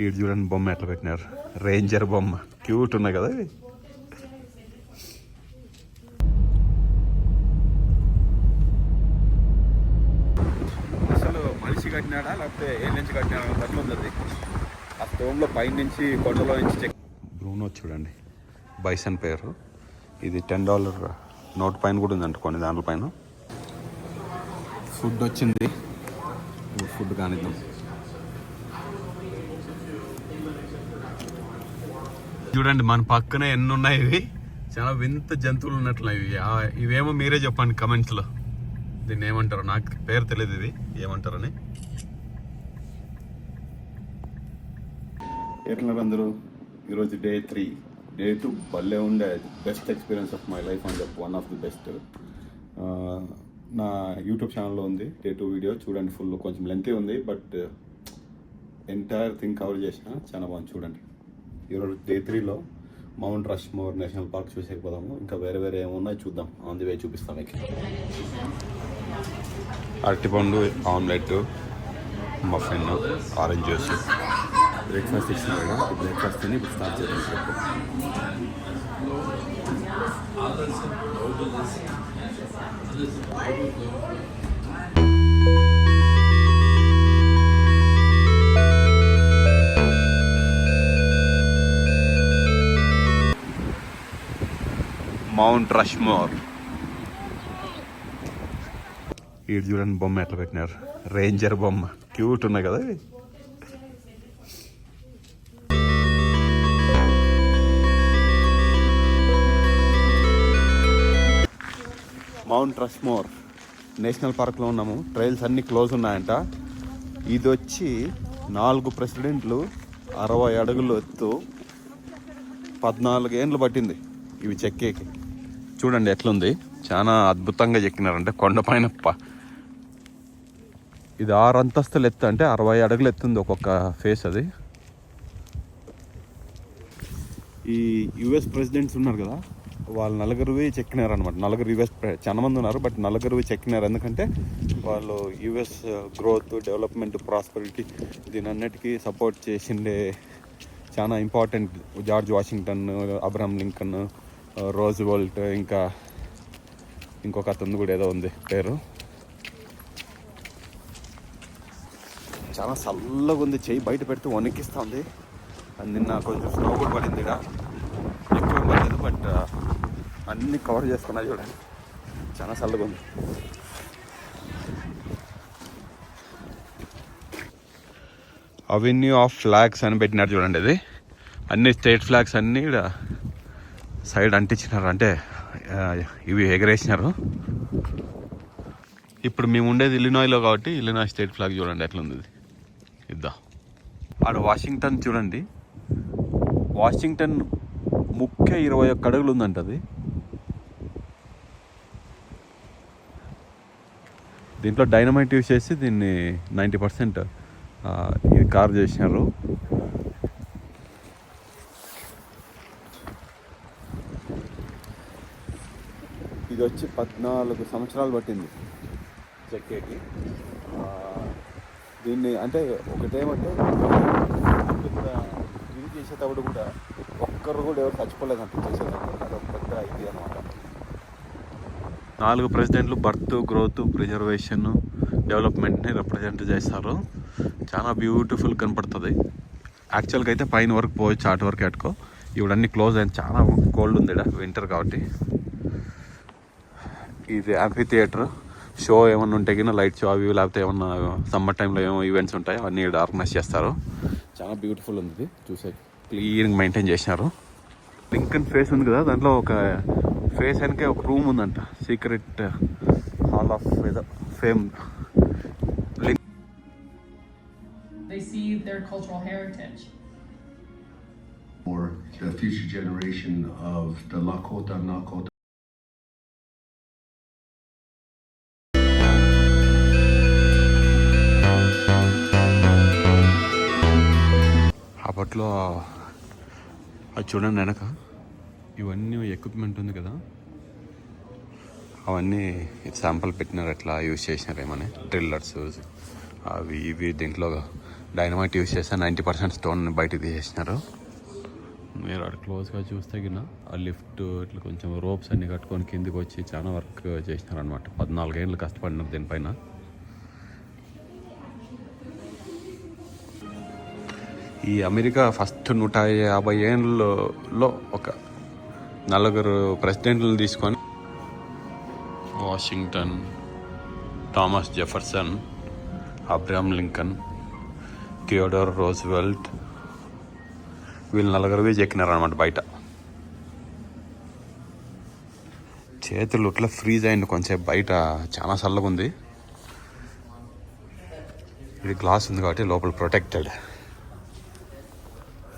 ఈడు చూడండి బొమ్మ ఎట్లా పెట్టినారు, రేంజర్ బొమ్మ. క్యూట్ ఉన్నాయి కదా ఇవి. అసలు మనిషి కట్టినాడా లేకపోతే ఏ నుంచి కట్టినాడా అట్లా ఉంది అది. ఆ స్టోన్లో పైన నుంచి కొండలో నుంచి చెక్. బ్రూనో చూడండి, బైసన్ పేరు. ఇది $10 నోట్ పైన కూడా ఉందంట కొన్ని దాంట్లో పైన. ఫుడ్ వచ్చింది, ఫుడ్ కానిద్దాం. చూడండి మన పక్కనే ఎన్ని ఉన్నాయి ఇవి. చాలా వింత జంతువులు ఉన్నట్లున్నాయి ఇవి. ఇవేమో మీరే చెప్పండి కమెంట్స్లో, దీన్ని ఏమంటారు. నాకు పేరు తెలియదు ఇది ఏమంటారని. ఎట్లా అందరూ ఈరోజు Day 3. Day 2 భలే ఉండే. Best experience of my life అని చెప్పి, వన్ ఆఫ్ ది బెస్ట్. నా యూట్యూబ్ ఛానల్లో ఉంది Day 2 వీడియో చూడండి. ఫుల్ కొంచెం లెంతీ ఉంది, బట్ ఎంటైర్ థింగ్ కవర్ చేసిన. చాలా బాగుంది చూడండి. ఈరోజు Day 3లో మౌంట్ రష్మోర్ నేషనల్ పార్క్ చూసేకపోదాము. ఇంకా వేరే వేరే ఏమున్నాయి చూద్దాం. ఆన్ ది వే చూపిస్తాం మీకు. అరటిపండు, omelette, muffin, orange juice. Breakfast ఇచ్చిన కదా, బ్రేక్ఫాస్ట్ తిని ఇప్పుడు స్టార్ట్ చేద్దాం. Mount Rushmore. ఈడు చూడండి బొమ్మ ఎట్లా పెట్టినారు, రేంజర్ బొమ్మ. క్యూట్ ఉన్నాయి కదా ఇవి. మౌంట్ రష్మోర్ నేషనల్ పార్క్లో ఉన్నాము. ట్రైల్స్ అన్నీ క్లోజ్ ఉన్నాయంట. ఇది వచ్చి 4 ప్రెసిడెంట్లు, 60 అడుగులు ఎత్తు, 14 ఏండ్లు పట్టింది ఇవి చెక్కేకి. చూడండి ఎట్లుంది, చాలా అద్భుతంగా చెక్కినారంటే కొండపైన. ఇది 6 అంతస్తులు ఎత్తు, అంటే 60 అడుగులు ఎత్తుంది ఒక్కొక్క ఫేస్. అది ఈ యుఎస్ ప్రెసిడెంట్స్ ఉన్నారు కదా, వాళ్ళు 4 చెక్కినారు అనమాట. 4 యుఎస్, చాలా మంది ఉన్నారు బట్ 4 చెక్కినారు. ఎందుకంటే వాళ్ళు యుఎస్ గ్రోత్, డెవలప్మెంట్, ప్రాస్పరిటీ దీని అన్నిటికీ సపోర్ట్ చేసిండే చాలా important. George Washington, Abraham Lincoln, Roosevelt, ఇంకా ఇంకొక అతను కూడా ఏదో ఉంది పేరు. చాలా చల్లగా ఉంది, చెయ్యి బయట పెడితే వణికిస్తూ ఉంది. నిన్న కొంచెం స్నో కూడా పడింది, ఎక్కువ పడలేదు బట్ అన్నీ కవర్ చేసుకున్నా. చూడండి చాలా చల్లగా ఉంది. అవెన్యూ ఆఫ్ ఫ్లాగ్స్ అని పెట్టినారు చూడండి. ఇది అన్ని స్టేట్ ఫ్లాగ్స్ అన్నీ ఇక్కడ సైడ్ అంటించినారు, అంటే ఇవి ఎగరేసినారు. ఇప్పుడు మేము ఉండేది ఇల్లినాయ్లో కాబట్టి ఇల్లినాయ్ స్టేట్ ఫ్లాగ్ చూడండి ఎట్లుంది. ఇది ఇద్దాం. ఆడ వాషింగ్టన్ చూడండి, వాషింగ్టన్ 21 అడుగులు ఉందంట. అది దీంట్లో డైనమైట్ యూజ్ చేసి దీన్ని 90% ఇది కార్ చేసినారు. ఇది వచ్చి 14 సంవత్సరాలు పట్టింది చెక్కేకి. దీన్ని అంటే ఒకటేమంటే ఇది చేసేటప్పుడు కూడా ఒక్కరు కూడా ఎవరు చచ్చిపోలేదంట చేసేటప్పుడు. అదొక పెద్ద ఇది అనమాట. 4 ప్రెసిడెంట్లు బర్త్, గ్రోత్, ప్రిజర్వేషన్, డెవలప్మెంట్ని రిప్రజెంట్ చేస్తారు. చాలా బ్యూటిఫుల్ కనపడుతుంది. యాక్చువల్గా అయితే పైన వరకు పోవచ్చు, ఆట వరకు ఎట్టుకో. ఇవన్నీ క్లోజ్ అయింది, చాలా కోల్డ్ ఉంది ఇక్కడ వింటర్ కాబట్టి. ఇది యాంఫీ థియేటర్. షో ఏమన్నా ఉంటే కింద లైట్ షో అవి, లేకపోతే ఏమన్నా సమ్మర్ టైంలో ఏమో ఈవెంట్స్ ఉంటాయి, అవన్నీ ఇక్కడ ఆర్గనైజ్ చేస్తారు. చాలా బ్యూటిఫుల్ ఉంది ఇది చూసే, క్లీన్గా మెయింటైన్ చేసినారు. లింకన్ ఫేస్ ఉంది కదా, దాంట్లో ఒక ఫేస్ వెనకే ఒక రూమ్ ఉందంట, secret hall of fame. They see their cultural heritage. For the future generation of the Lakota Nakota. అప్పట్లో అది చూడండి వెనక ఇవన్నీ ఎక్విప్మెంట్ ఉంది కదా, అవన్నీ శాంపుల్ పెట్టినారు, ఎట్లా యూజ్ చేసినారేమని. డ్రిల్లర్స్ అవి ఇవి దీంట్లో డైనమైట్ యూస్ చేస్తే 90% స్టోన్ బయటకు తీసేసినారు. మీరు అక్కడ క్లోజ్గా చూస్తే కింద ఆ లిఫ్ట్ ఇట్లా కొంచెం రోప్స్ అన్ని కట్టుకొని కిందికి వచ్చి చాలా వర్క్ చేసినారనమాట. 14 ఏళ్ళు కష్టపడినారు దీనిపైన. ఈ అమెరికా ఫస్ట్ 150 ఏళ్ళలో ఒక 4 ప్రెసిడెంట్లను తీసుకొని Washington, Thomas Jefferson, Abraham Lincoln, Theodore Roosevelt వీళ్ళు 4 చెక్కినారనమాట బయట. చేతులు ఇట్లా ఫ్రీజ్ అయింది కొంచెం బయట, చాలా చల్లగా ఉంది. ఇది గ్లాస్ ఉంది కాబట్టి లోపల ప్రొటెక్టెడ్.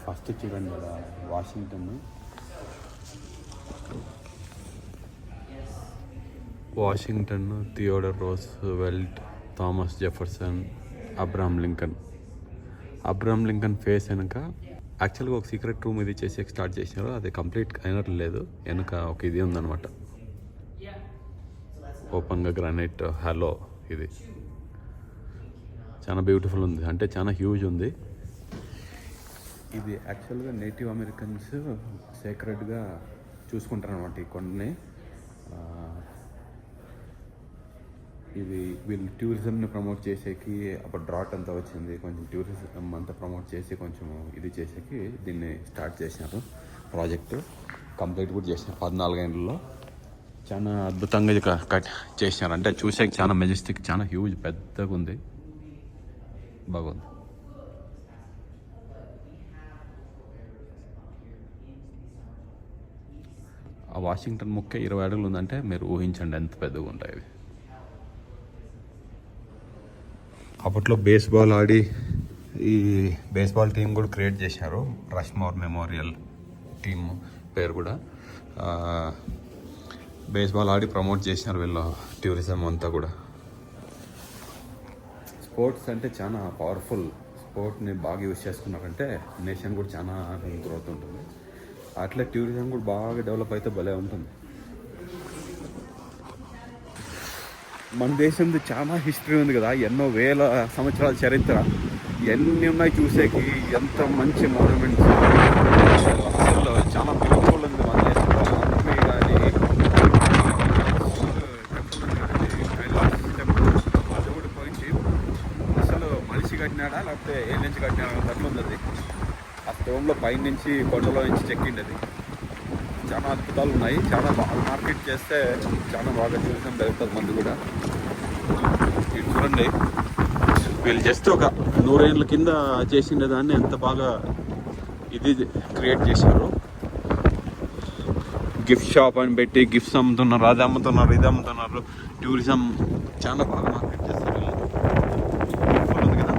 ఫస్ట్ చూడండి కదా Washington, Theodore Roosevelt, Thomas Jefferson, Abraham Lincoln face వెనక యాక్చువల్గా ఒక సీక్రెట్ రూమ్ ఇది చేసి స్టార్ట్ చేసినారు. అది కంప్లీట్ అయినట్లు లేదు, వెనక ఒక ఇది ఉందన్నమాట, ఓపెన్గా గ్రానైట్ హాలో. ఇది చాలా బ్యూటిఫుల్ ఉంది, అంటే చాలా హ్యూజ్ ఉంది. ఇది యాక్చువల్గా నేటివ్ అమెరికన్స్ సేక్రెడ్గా చూసుకుంటారు అనమాట ఈ కొండని. ఇది వీళ్ళు టూరిజంని ప్రమోట్ చేసేకి అప్పుడు డ్రాట్ అంతా వచ్చింది, కొంచెం టూరిజం అంతా ప్రమోట్ చేసి కొంచెం ఇది చేసేకి దీన్ని స్టార్ట్ చేసినారు. ప్రాజెక్టు కంప్లీట్ కూడా చేసినారు 14 ఏళ్ళలో. చాలా అద్భుతంగా కట్ చేసినారు, అంటే చూసేకి చాలా మెజెస్టిక్, చాలా హ్యూజ్, పెద్దగా ఉంది, బాగుంది. ఆ వాషింగ్టన్ ముక్క 20 అడుగులు ఉందంటే మీరు ఊహించండి ఎంత పెద్దగా ఉంటాయి ఇవి. అప్పట్లో బేస్బాల్ ఆడి ఈ బేస్బాల్ టీం కూడా క్రియేట్ చేశారు, రష్మోర్ మెమోరియల్ టీమ్ పేరు కూడా. బేస్బాల్ ఆడి ప్రమోట్ చేసినారు వీళ్ళు టూరిజం అంతా కూడా. స్పోర్ట్స్ అంటే చాలా పవర్ఫుల్, స్పోర్ట్ని బాగా యూజ్ చేసుకున్నారంటే నేషన్ కూడా చాలా గ్రోత్ ఉంటుంది. అట్లా టూరిజం కూడా బాగా డెవలప్ అయితే భలే ఉంటుంది. మన దేశంది చాలా హిస్టరీ ఉంది కదా, ఎన్నో వేల సంవత్సరాల చరిత్ర, ఎన్ని ఉన్నాయి చూసేకి, ఎంత మంచి మాన్యుమెంట్స్, అసలు చాలా బ్యూటిఫుల్ ఉంది మన దేశంలో. హంపి కానీ టెంపుల్ అది కూడా పోయించి అసలు మనిషి కట్టినాడా లేకపోతే ఏ నుంచి కట్టినాడా అట్లా ఉంది అది. ఆ స్టోన్లో పైనుంచి కొండలో నుంచి చెక్కిండి అది. చాలా అద్భుతాలు ఉన్నాయి, చాలా బాగా మార్కెట్ చేస్తే చాలా బాగా టూరిజం పెరుగుతుంది మంది కూడా. ఇది చూడండి, వీళ్ళు జస్ట్ ఒక 100 ఏళ్ళ కింద చేసిండే దాన్ని ఎంత బాగా ఇది క్రియేట్ చేశారు. గిఫ్ట్ షాప్ అని పెట్టి గిఫ్ట్స్ అమ్ముతున్నారు, అది అమ్ముతున్నారు, ఇది అమ్ముతున్నారు. టూరిజం చాలా బాగా మార్కెట్ చేస్తారు వీళ్ళు. ఉంది కదా.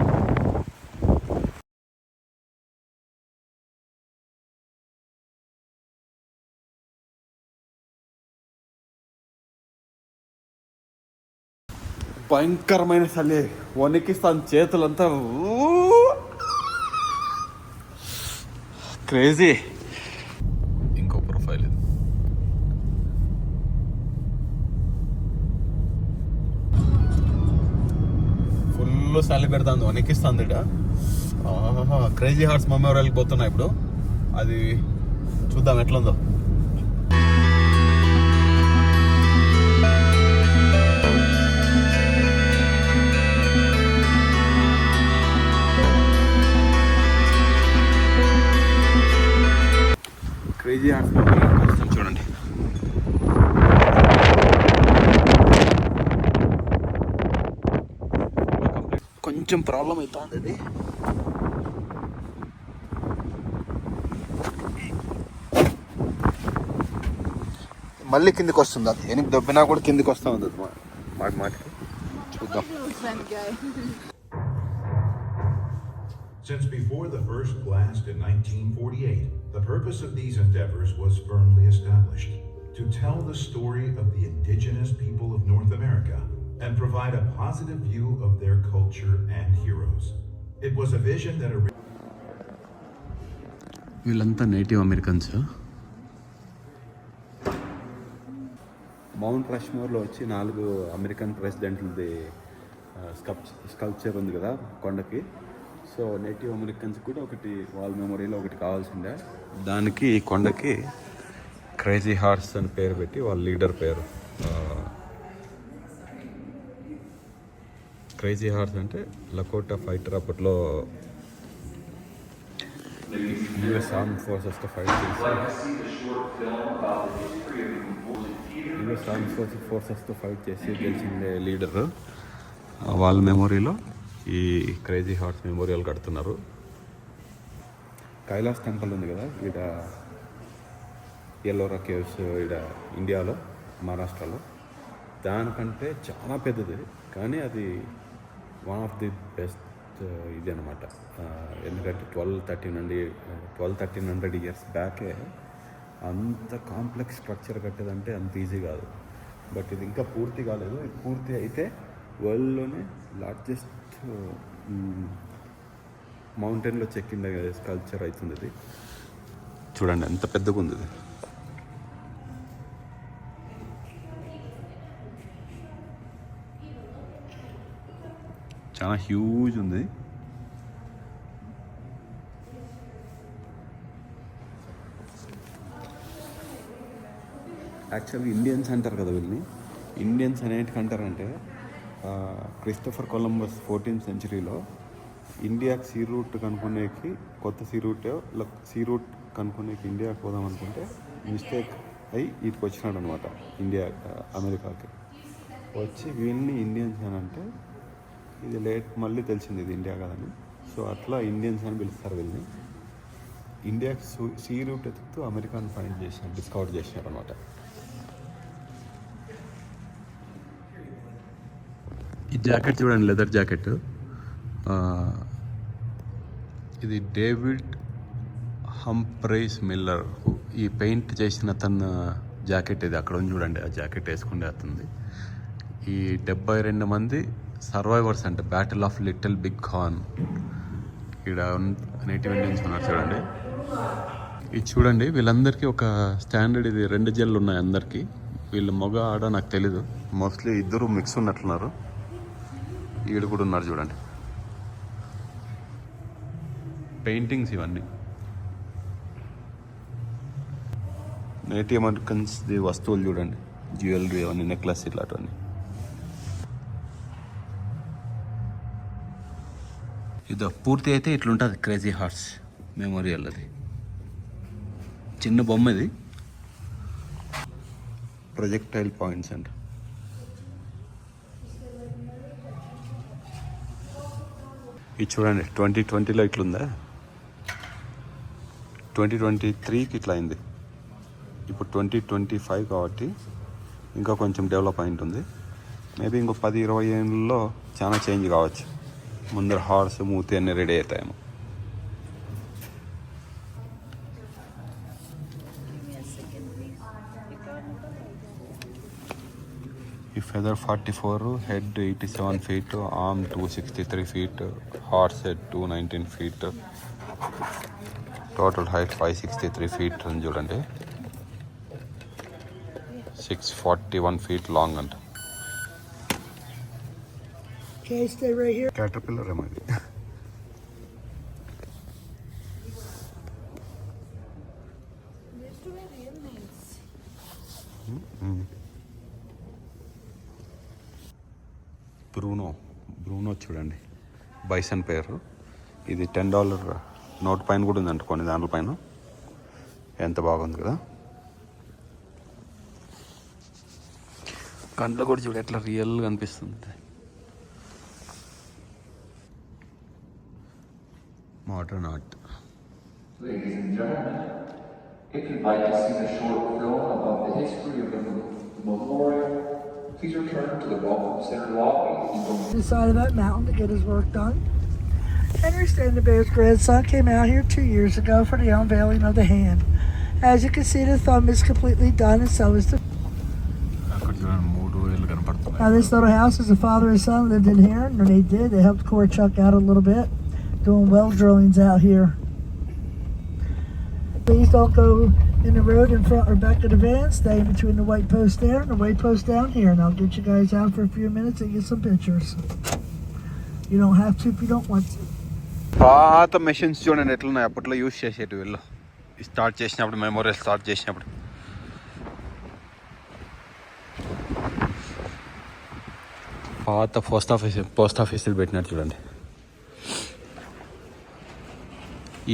భయంకరమైన చలి, వణికిస్తాను చేతులంతా, క్రేజీ. ఇంకో ప్రొఫైల్ ఇది. ఫుల్ చలి పెడుతుంది, వణికిస్తుంది ఇట. క్రేజీ హార్ట్స్ మెమోరియల్కి పోతున్నా ఇప్పుడు, అది చూద్దాం ఎట్లుందో. క్రేజీ హార్ట్స్ మెమోరియల్ చూడండి. కొంచెం ప్రాబ్లం అవుతుంది అది. మళ్ళీ కిందికి వస్తుంది, అది ఎనికి దొబ్బినా కూడా కిందికి వస్తూ ఉంది అది మాటికి. చూద్దాం. Since before the first blast in 1948, the purpose of these endeavors was firmly established: to tell the story of the indigenous people of North America and provide a positive view of their culture and heroes. It was a vision that వీళ్ళంతా native Americans. Mount రష్మోర్లో వచ్చి 4 American ప్రెసిడెంట్లది sculpture ఉంది కదా కొండకి, so native Americans కూడా ఒకటి wall మెమోరీలో ఒకటి కావాల్సిందే. దానికి ఈ కొండకి క్రేజీ హార్స్ అని పేరు పెట్టి వాళ్ళ లీడర్ పేరు. క్రేజీ హార్స్ అంటే లకోటా ఫైటర్, అప్పట్లో యుఎస్ ఆర్మ్ ఫోర్సెస్తో ఫైట్ చేసి గెలిచిందే లీడర్. వాళ్ళ మెమోరీలో ఈ క్రేజీ హార్స్ మెమోరియల్ కడుతున్నారు. కైలాస్ టెంపుల్ ఉంది కదా ఇక్కడ, ఎల్లోరా కేవ్స్ ఇక్కడ ఇండియాలో, మహారాష్ట్రలో, దానికంటే చాలా పెద్దది. కానీ అది వన్ ఆఫ్ ది బెస్ట్ ఇది అనమాట. ఎందుకంటే 1200 ఇయర్స్ బ్యాకే అంత కాంప్లెక్స్ స్ట్రక్చర్ కట్టేదంటే అంత ఈజీ కాదు. బట్ ఇది ఇంకా పూర్తి కాలేదు. ఇది పూర్తి అయితే వరల్డ్లోనే లార్జెస్ట్ మౌంటైన్లో చెక్కిండ స్కల్ప్చర్ అవుతుంది. ఇది చూడండి ఎంత పెద్దగా ఉంది ఇది. చాలా హ్యూజ్ ఉంది. యాక్చువల్గా ఇండియన్స్ అంటారు కదా వీళ్ళని. ఇండియన్స్ అనేటికి అంటారంటే క్రిస్టోఫర్ కొలంబస్ 14th centuryలో ఇండియాకి సీ రూట్ కనుక్కునేకి, కొత్త సీ రూట్ కనుక్కునేకి ఇండియాకి పోదాం అనుకుంటే మిస్టేక్ అయ్యి ఇటుకు వచ్చినాడు అనమాట. అమెరికాకి వచ్చి వీళ్ళని ఇండియన్స్ అని అంటే ఇది మళ్ళీ తెలిసింది ఇది ఇండియా కదని. సో అట్లా ఇండియన్స్ అని పిలుస్తారు వీళ్ళని. ఇండియాకి సీ రూట్ ఎత్తుకుతూ అమెరికాను డిస్కవర్ చేసినారు అనమాట. ఈ జాకెట్ చూడండి, లెదర్ జాకెట్. ఇది డేవిడ్ హంప్రైస్ మిల్లర్ ఈ పెయింట్ చేసిన తన జాకెట్ ఇది. అక్కడ ఉంది చూడండి, ఆ జాకెట్ వేసుకుంటే అవుతుంది. ఈ 72 మంది సర్వైవర్స్ అంటే battle of Little Big Horn. ఇక్కడ నేటివ్ ఇండియన్స్ ఉన్నారు చూడండి. ఇది చూడండి, వీళ్ళందరికీ ఒక స్టాండర్డ్ ఇది 2 జెల్లు ఉన్నాయి అందరికీ. వీళ్ళు మగ ఆడ నాకు తెలీదు, మోస్ట్లీ ఇద్దరు మిక్స్ ఉన్నట్లున్నారు. ఈడ కూడా ఉన్నారు చూడండి. పెయింటింగ్స్ ఇవన్నీ నేటివ్ అమెరికన్స్ది వస్తువులు చూడండి, జ్యువెలరీ అవన్నీ, నెక్లెస్ ఇట్లాంటివన్నీ. ఇదో పూర్తి అయితే ఇట్లుంటుంది క్రేజీ హార్స్ మెమోరియల్. అది చిన్న బొమ్మ, ఇది ప్రొజెక్టైల్ పాయింట్స్ అంట. ఇది చూడండి 2020లో ఇట్లుందా, 2023కి ఇట్లా అయింది. ఇప్పుడు 2025 కాబట్టి ఇంకా కొంచెం డెవలప్ అయి ఉంటుంది. మేబీ ఇంకో 10-20 ఏళ్ళలో చాలా చేంజ్ కావచ్చు. ముందర హార్స్ మూతి అన్నీ రెడీ అవుతాయేమో. ఈ feather 44, head 87 feet, arm 263 feet, horse head 219 feet, total height 563 feet అని చూడండి. 641 feet లాంగ్ అంట. క్యాటర్పిల్లర్ ఏమో ఇది. బ్రూనో చూడండి, బైసన్ పేరు. ఇది $10 నోట్ పైన కూడా ఉందంట, కొన్ని దాంట్లో పైన. ఎంత బాగుంది కదా. కంట్లో కూడా చూడ ఎట్లా రియల్గా అనిపిస్తుంది. Modern art. Ladies and gentlemen, if you'd like to see the short film about the history of the memorial, please return to the Welcome Center lobby. The side of that mountain to get his work done. Henry Stanley Bear's grandson came out here 2 years ago for the unveiling of the hand. As you can see, the thumb is completely done, and so is the. Now, this little house is the father and son lived in here, and when they did, they helped core Chuck out a little bit, doing well drillings out here. Please don't go in the road in front or back of the van. Stay in between the white post there and the white post down here, and I'll get you guys out for a few minutes and get some pictures. You don't have to if you don't want to. పాత machines చూడండి ఎట్లున్నాయి, అప్పట్లో use చేసేటి వీళ్ళు start చేసినప్పుడు, memorial start చేసినప్పుడు. పాత post ఆఫీసులు పెట్టినట్టు చూడండి.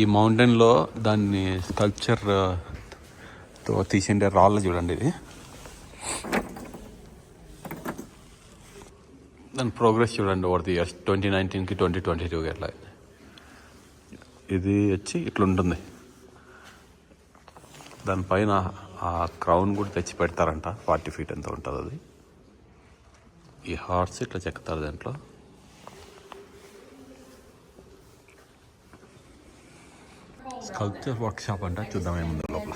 ఈ మౌంటైన్లో దాన్ని స్కల్ప్చర్తో తీసిండే రాళ్ళు చూడండి. ఇది దాని ప్రోగ్రెస్ చూడండి ఓవర్ ది ఇయర్స్ 2019కి 2022కి ఎట్లా. ఇది వచ్చి ఇట్లా ఉంటుంది. దానిపైన ఆ క్రౌన్ కూడా తెచ్చి పెడతారంట. 40 feet ఎంత ఉంటుంది అది. ఈ హార్ట్స్ ఇట్లా చెక్కుతారు దాంట్లో. స్కల్ప్చర్ వర్క్షాప్ అంట. చూద్దాం ఏముందో లోపల.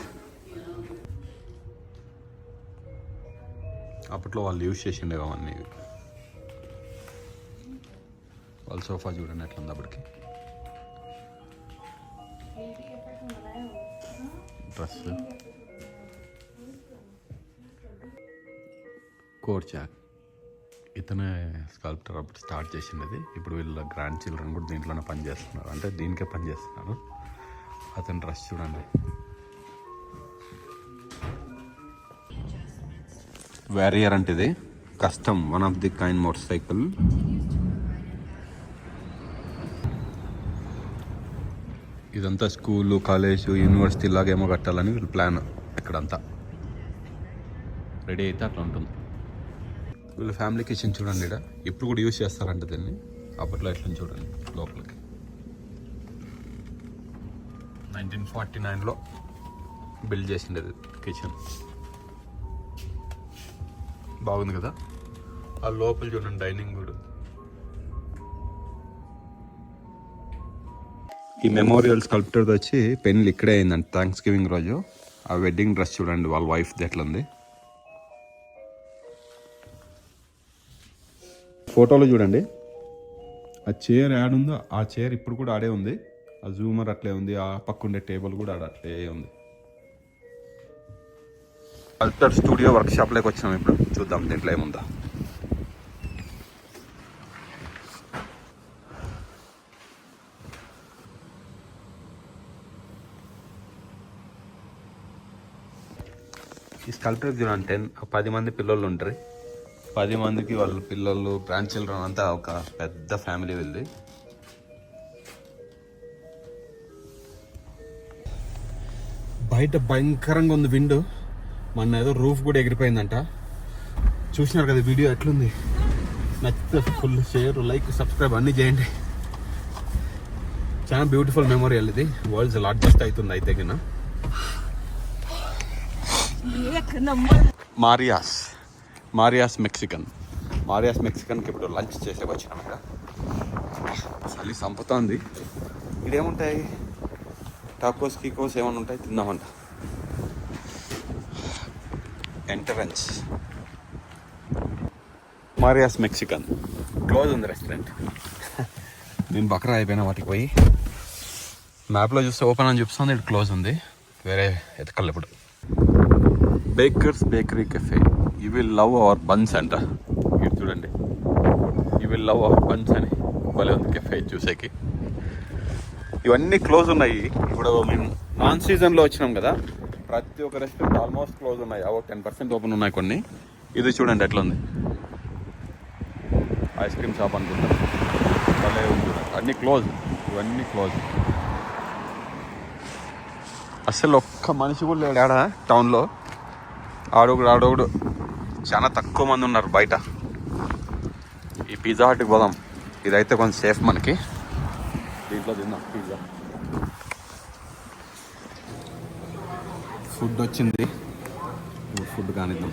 అప్పట్లో వాళ్ళు యూజ్ చేసిండే అవన్నీ. వాళ్ళ సోఫా చూడండి ఎట్లా ఉంది అప్పటికి. డ్రెస్, కోర్చాక్, ఇతనే స్కల్ప్టర్ అప్పుడు స్టార్ట్ చేసినది. ఇప్పుడు వీళ్ళ గ్రాండ్ చిల్డ్రన్ కూడా దీంట్లోనే పనిచేస్తున్నారు, అంటే దీనికే పనిచేస్తున్నారు. అతని డ్రెస్ చూడండి. వారియర్ అంటే ఇది custom, one of the kind motor cycle. ఇదంతా స్కూలు, కాలేజు, యూనివర్సిటీ లాగేమో కట్టాలని వీళ్ళు ప్లాన్. ఇక్కడంతా రెడీ అయితే అట్లా ఉంటుంది. వీళ్ళ ఫ్యామిలీ కిచెన్ చూడండి. ఇక్కడ ఇప్పుడు కూడా యూజ్ చేస్తారంట దీన్ని. అప్పట్లో ఎట్లా చూడండి లోపలికి. 1949లో బిల్డ్ చేసిండేది కిచెన్. బాగుంది కదా. ఆ లోపల చూడండి డైనింగ్ కూడా. ఈ మెమోరియల్ స్కల్ప్టర్ వచ్చి పెన్లు ఇక్కడే అయిందంట థ్యాంక్స్ గివింగ్ రోజు. ఆ వెడ్డింగ్ డ్రెస్ చూడండి వాళ్ళ వైఫ్ది ఎట్లా ఉంది. ఫోటోలో చూడండి ఆ చైర్ యాడుందో ఆ చైర్ ఇప్పుడు కూడా ఆడే ఉంది. ఆ జూమర్ అట్లే ఉంది. ఆ పక్కుండే టేబుల్ కూడా ఆడ అట్లే ఉంది. స్కల్ప్టర్ స్టూడియో వర్క్షాప్లోకి వచ్చినాం. ఇప్పుడు చూద్దాం దీంట్లో ఏముందా. ఈ స్కల్ప్టర్ చూడండి 10 మంది పిల్లలు ఉంటారు. 10 మందికి వాళ్ళ పిల్లలు, గ్రాండ్ చిల్డ్రన్ అంతా ఒక పెద్ద ఫ్యామిలీ వెళ్ళి. బయట భయంకరంగా ఉంది విండ్. మొన్న ఏదో రూఫ్ కూడా ఎగిరిపోయిందంట. చూసినారు కదా వీడియో ఎట్లుంది. నచ్చితే ఫుల్ షేర్, లైక్, సబ్స్క్రైబ్ అన్నీ చేయండి. చాలా బ్యూటిఫుల్ మెమోరియల్ ఇది. వరల్డ్స్ లార్జెస్ట్ అవుతుంది అయితే కింద. మారియాస్ మెక్సికన్కి ఇప్పుడు లంచ్ చేసేకి వచ్చినాం. ఇక్కడ చలి సంపుతుంది. ఇదేముంటాయి, టాకోస్ కీకోస్ ఏమైనా ఉంటాయి, తిందామంట. Entrance Maria's Mexican. క్లోజ్ ఉంది రెస్టారెంట్. నేను బక్రా అయిపోయినా వాటికి పోయి. మ్యాప్లో చూస్తే ఓపెన్ అని చూపిస్తుంది, ఇక్కడ క్లోజ్ ఉంది. వేరే ఎతకల్ ఇప్పుడు. Bakers bakery cafe. You will love our buns అంట. ఇది చూడండి, you will love our buns అని భలే ఉంది కెఫే చూసేకి. ఇవన్నీ క్లోజ్ ఉన్నాయి. ఇప్పుడు మేము నాన్ సీజన్లో వచ్చినాం కదా, ప్రతి ఒక్క రెస్టారెంట్ ఆల్మోస్ట్ క్లోజ్ ఉన్నాయి. అవో 10% ఓపెన్ ఉన్నాయి కొన్ని. ఇది చూడండి ఎట్లా ఉంది. ఐస్ క్రీమ్ షాప్ అనుకుంటా, భలే ఉంది చూడండి. అన్నీ క్లోజ్, ఇవన్నీ క్లోజ్. అసలు ఒక్క మనిషి కూడా లేడు ఆడ టౌన్లో. ఆడొకడు చాలా తక్కువ మంది ఉన్నారు బయట. ఈ పిజ్జా హట్కి పోదాం. ఇదైతే కొంచెం సేఫ్ మనకి. దీంట్లో తిందాం పిజ్జా. ఫుడ్ వచ్చింది, ఫుడ్ కానిద్దాం.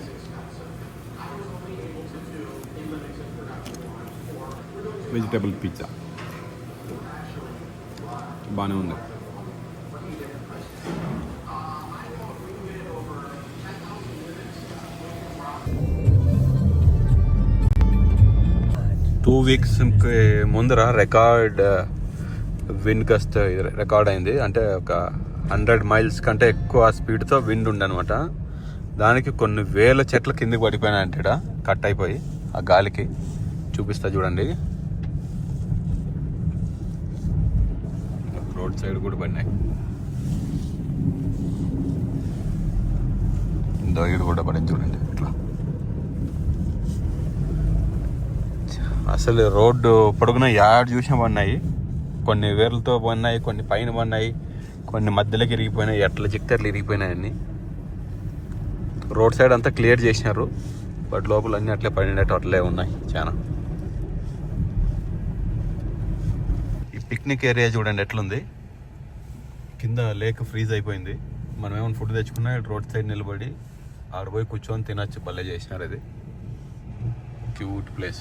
వెజిటేబుల్ పిజ్జా బాగానే ఉంది. టూ వీక్స్ ముందర రికార్డ్ విండ్ గస్ట్ రికార్డ్ అయింది. అంటే ఒక 100 miles కంటే ఎక్కువ స్పీడ్తో విండ్ ఉండనమాట. దానికి కొన్ని వేల చెట్ల కిందకి పడిపోయినాయంటే కట్ అయిపోయి ఆ గాలికి. చూపిస్తా చూడండి. రోడ్ సైడ్ కూడా పడినాయి. దోయిడు కూడా పడింది చూడండి ఇట్లా. అసలు రోడ్డు పొడుగున యాడ్ చూసిన పడినాయి. కొన్ని వేర్లతో పడినాయి, కొన్ని పైన పడినాయి, కొన్ని మధ్యలోకి ఇరిగిపోయినాయి. ఎట్లా చిక్తే అట్లా ఇరిగిపోయినాయి అన్నీ. రోడ్ సైడ్ అంతా క్లియర్ చేసినారు, బట్ లోపల అన్నీ అట్లే పడినట్టు అట్లే ఉన్నాయి చాలా. ఈ పిక్నిక్ ఏరియా చూడండి ఎట్లుంది. కింద లేక్ ఫ్రీజ్ అయిపోయింది. మనం ఏమైనా ఫుడ్ తెచ్చుకున్నా రోడ్ సైడ్ నిలబడి ఆడపోయి కూర్చొని తినచ్చు. భలే చేసినారు. ఇది క్యూట్ ప్లేస్.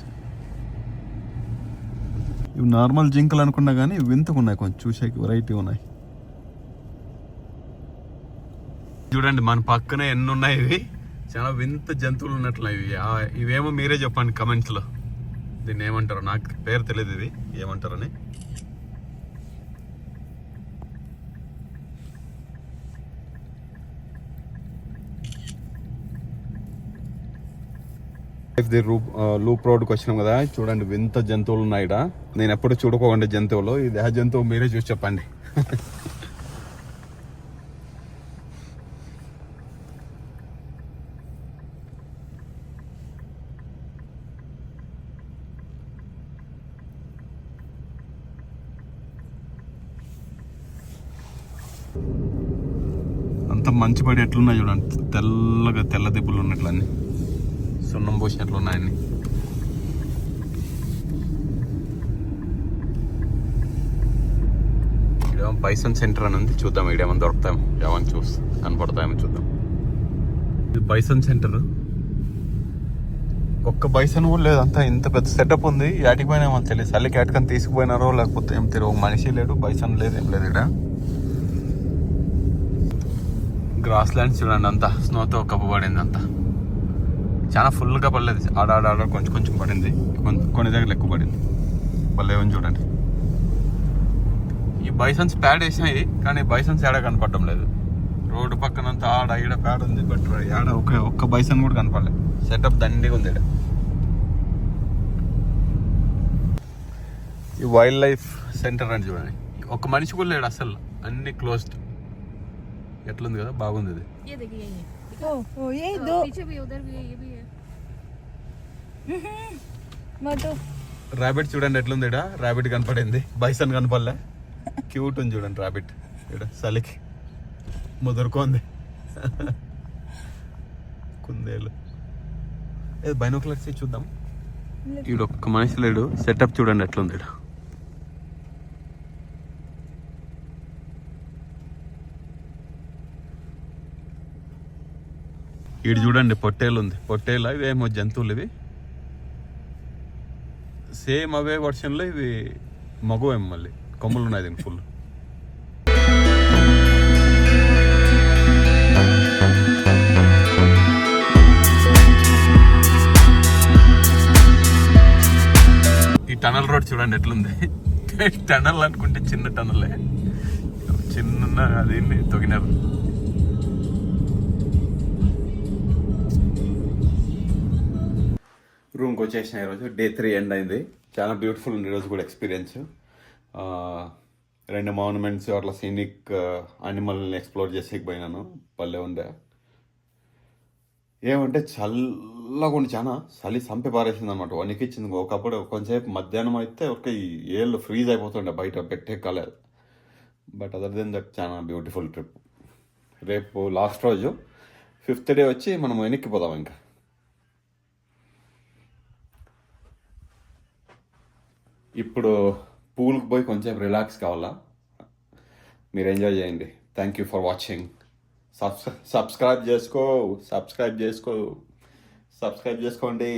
ఇవి నార్మల్ జింకలు అనుకున్నా కానీ వింతగా ఉన్నాయి, కొంచెం చూసేకి వెరైటీ ఉన్నాయి. చూడండి మన పక్కనే ఎన్ని ఉన్నాయి. ఇవి చాలా వింత జంతువులు ఉన్నట్లు. ఇవేమో మీరే చెప్పండి కమెంట్స్లో. దీన్ని ఏమంటారో, నాకు పేరు తెలియదు ఇది ఏమంటారని. లూప్ రోడ్కి వచ్చినాం కదా, చూడండి వింత జంతువులు ఉన్నాయి ఇక్కడ. నేను ఎప్పుడు చూడుకోకండి జంతువులు. ఇది ఆ జంతువు మీరే చూసి చెప్పండి. అంత మంచి పడి ఎట్లున్నాయి చూడండి. తెల్లగా తెల్ల దిబ్బలు ఉన్నట్లు అన్నీ, సున్నం పోసినట్లు ఉన్నాయన్ని. ఇక్కడ బైసన్ సెంటర్ అని ఉంది, చూద్దాం ఇక్కడ ఏమైనా దొరుకుతాం, ఏమైనా కనపడతామని చూద్దాం. ఇది బైసన్ సెంటర్. ఒక్క బైసన్ కూడా లేదు, అంతా ఇంత పెద్ద సెటప్ ఉంది. యాటికి పోయినా ఏమో తెలియదు. చలికి యాటికని తీసుకుపోయినారో లేకపోతే ఏం తెలియదు. మనిషి లేడు, బైసన్ లేదు, ఏం లేదు. ఇక్కడ గ్రాస్ ల్యాండ్స్ చూడండి, అంతా స్నోతో కప్పబడింది. అంతా చాలా ఫుల్గా పడలేదు, ఆడ కొంచెం కొంచెం పడింది, కొన్ని దగ్గర ఎక్కువ పడింది. పల్లె ఉంది చూడండి. ఈ బైసన్స్ ప్యాడ్ వేసినాయి కానీ బైసన్స్ ఏడా కనపడడం లేదు. రోడ్డు పక్కనంతా ఆడ ఈడ ప్యాడ్ ఉంది, బట్ ఆడ ఒక్క బైసన్ కూడా కనపడలేదు. సెటప్ దండిగా ఉంది. ఈ వైల్డ్ లైఫ్ సెంటర్ అని చూడండి, ఒక్క మనిషి కూడా లేడు అసలు, అన్ని క్లోజ్డ్. ఎట్లుంది కదా, బాగుంది ఇది. पीछे भी उधर भी है ये भी है ర్యాబిట్ చూడండి ఎట్లుంది. ఇక్కడ ర్యాబిట్ కనపడింది, బైసన్ కనపడలే. క్యూట్ ఉంది చూడండి ర్యాబిట్. ఇక్కడ చలికి ముదురుకోంది. కుందేలు బైనోక్లర్స్ చూద్దాం. ఈడ ఒక్క మనిషి లేడు. సెటప్ చూడండి ఎట్లుంది. ఇక్కడ ఈడు చూడండి పొట్టేలు ఉంది. పొట్టేలు ఇవేమో జంతువులు. ఇవి సేమ్ అవే వర్షన్లో ఇవి మగవేమో, మళ్ళీ కొమ్ములు ఉన్నాయి దీనికి ఫుల్. ఈ టనల్ రోడ్ చూడండి ఎట్లుంది. టనల్ అనుకుంటే చిన్న టనలే, చిన్న అది తొగినారు. రూమ్కి వచ్చేసిన ఈరోజు డే 3 ఎండ్ అయింది. చాలా బ్యూటిఫుల్ ఉంది ఈరోజు కూడా ఎక్స్పీరియన్స్. 2 మాన్యుమెంట్స్ అట్లా సీనిక్ అనిమల్ని ఎక్స్ప్లోర్ చేసేకి పోయినాను. పల్లె ఉండే ఏమంటే చల్లగా ఉండి చాలా చలి చంపి పారేసింది అనమాట. వణికిచ్చింది. ఒకప్పుడు కొంచెంసేపు మధ్యాహ్నం అయితే ఒక ఏళ్ళు ఫ్రీజ్ అయిపోతుండే, బయట పెట్టే కాలేదు. బట్ అదర్ దెన్ దట్ చాలా బ్యూటిఫుల్ ట్రిప్. రేపు లాస్ట్ రోజు 5th డే వచ్చి మనం వెనక్కిపోదాం. ఇంకా ఇప్పుడు పూల్కి పోయి కొంచెం రిలాక్స్ కావాలా. మీరు ఎంజాయ్ చేయండి. Thank you for watching. Subscribe చేసుకోండి.